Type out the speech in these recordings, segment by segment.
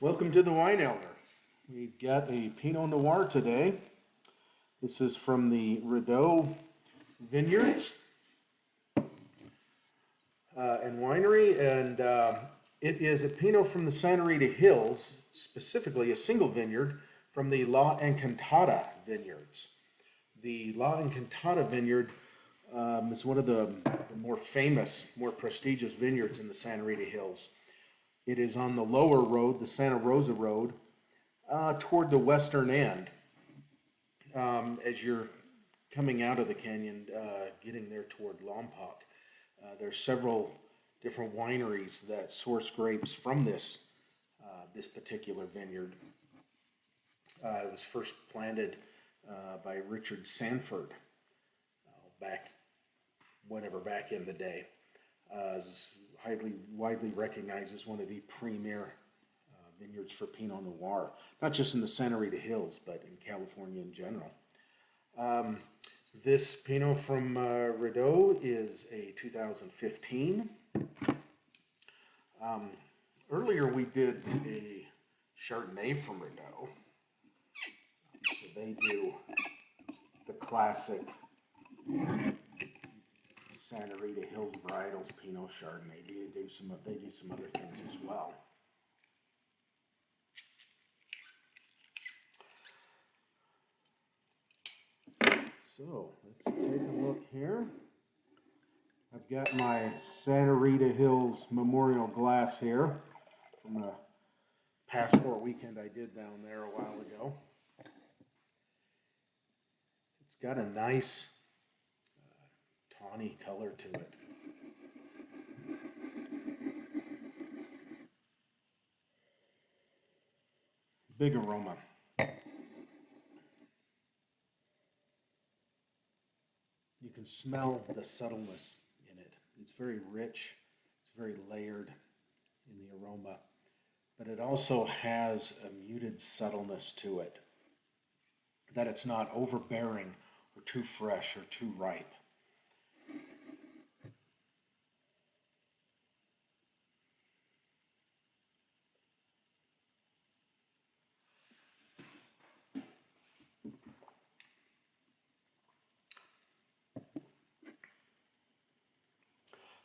Welcome to the Wine Elder. We've got a Pinot Noir today. This is from the Rideau Vineyards and Winery, and it is a Pinot from the Santa Rita Hills, specifically a single vineyard from the La Encantada Vineyards. The La Encantada Vineyard is one of the more famous, more prestigious vineyards in the Santa Rita Hills. It is on the lower road, the Santa Rosa Road, toward the western end. As you're coming out of the canyon, getting there toward Lompoc, there's several different wineries that source grapes from this particular vineyard. It was first planted by Richard Sanford back in the day. It's widely recognized as one of the premier vineyards for Pinot Noir, not just in the Santa Rita Hills, but in California in general. This Pinot from Rideau is a 2015. Earlier we did a Chardonnay from Rideau. So they do the classic Santa Rita Hills varietals Pinot Chardonnay. They do some other things as well. So let's take a look here. I've got my Santa Rita Hills Memorial glass here from a passport weekend I did down there a while ago. It's got a nice tawny color to it. Big aroma. You can smell the subtleness in it. It's very rich, it's very layered in the aroma, but it also has a muted subtleness to it, that it's not overbearing or too fresh or too ripe.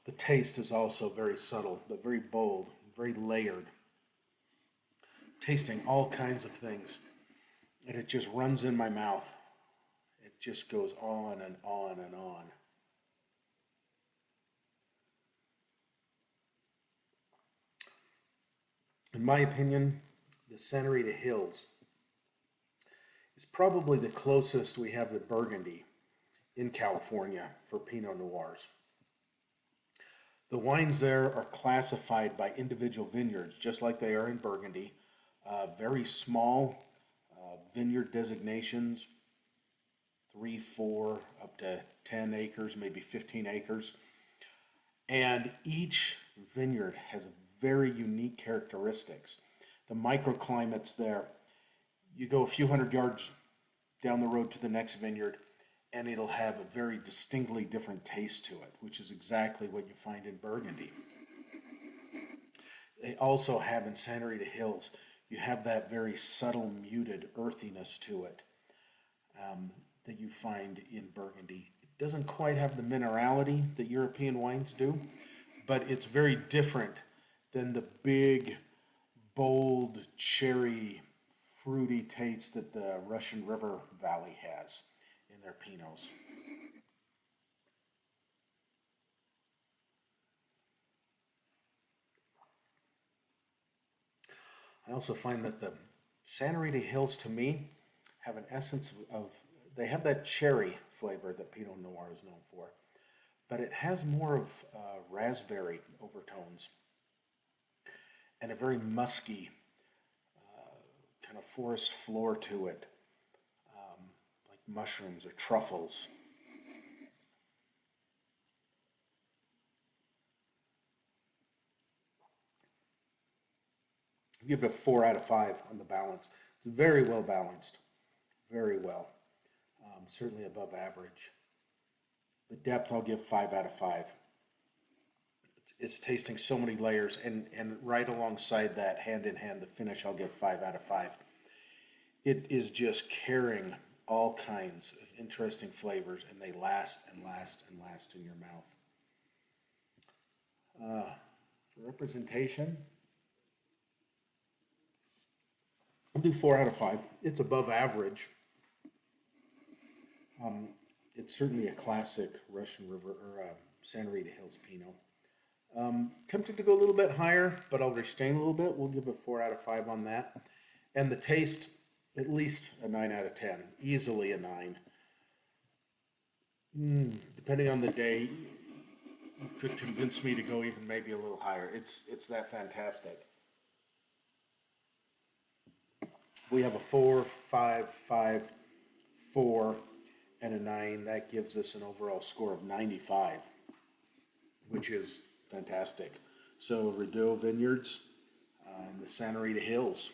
The taste is also very subtle, but very bold, very layered. Tasting all kinds of things, and it just runs in my mouth. It just goes on and on and on. In my opinion, the Santa Rita Hills is probably the closest we have to Burgundy in California for Pinot Noirs. The wines there are classified by individual vineyards, just like they are in Burgundy. Very small vineyard designations, 3, 4, up to 10 acres, maybe 15 acres. And each vineyard has very unique characteristics. The microclimates there, you go a few hundred yards down the road to the next vineyard, and it'll have a very distinctly different taste to it, which is exactly what you find in Burgundy. They also have in Santa Rita Hills, you have that very subtle, muted earthiness to it that you find in Burgundy. It doesn't quite have the minerality that European wines do, but it's very different than the big, bold, cherry, fruity taste that the Russian River Valley has in their Pinots. I also find that the Santa Rita Hills, to me, have an essence of they have that cherry flavor that Pinot Noir is known for, but it has more of raspberry overtones and a very musky kind of forest floor to it, like mushrooms or truffles. I give it a 4 out of 5 on the balance. It's very well balanced, very well. Certainly above average. The depth I'll give 5 out of 5. it's tasting so many layers, and right alongside that, hand in hand, the finish, I'll give 5 out of 5. It is just carrying all kinds of interesting flavors, and they last and last and last in your mouth. For representation, I'll do 4 out of 5. It's above average. It's certainly a classic Russian River or Santa Rita Hills Pinot. Tempted to go a little bit higher, but I'll restrain a little bit. We'll give a 4 out of 5 on that. And the taste, at least a 9 out of 10. Easily a 9. Depending on the day, you could convince me to go even maybe a little higher. It's that fantastic. We have a 4, 5, 5, 4, and a 9. That gives us an overall score of 95, which is fantastic. So Rideau Vineyards in the Santa Rita Hills.